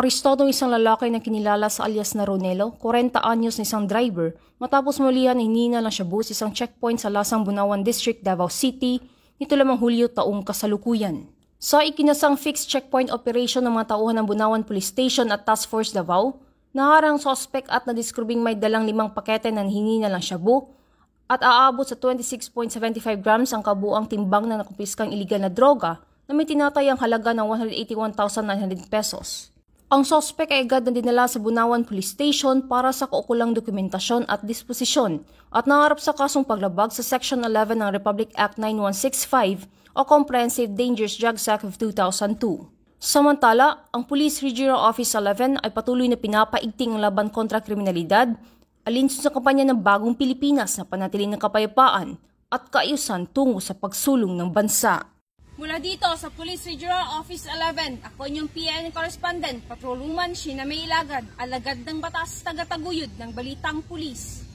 Arestado ang isang lalaki na kinilala sa alias na Ronelo, 40 anyos na isang driver, matapos mulihan hinina ng shabu sa isang checkpoint sa Lasang Bunawan District, Davao City, nito lamang Hulyo taong kasalukuyan. Sa ikinasang fixed checkpoint operation ng mga tauhan ng Bunawan Police Station at Task Force Davao, naharang sospek at nadiskribing may dalang 5 pakete ng hinina ng shabu at aabot sa 26.75 grams ang kabuang timbang na nakumpiskang iligal na droga na may tinatayang halaga ng 181,900 pesos. Ang sospek ay agad na dinala sa Bunawan Police Station para sa kaukulang dokumentasyon at disposisyon at naharap sa kasong paglabag sa Section 11 ng Republic Act 9165 o Comprehensive Dangerous Drugs Act of 2002. Samantala, ang Police Regional Office 11 ay patuloy na pinapaigting ang laban kontra kriminalidad, alinsun sa kampanya ng Bagong Pilipinas na panatiling ng kapayapaan at kaayusan tungo sa pagsulong ng bansa. Mula dito sa Police Regional Office 11, ako inyong PN Correspondent, Patrolwoman Sheena May Ilagad, alagad ng batas tagataguyod ng Balitang Pulis.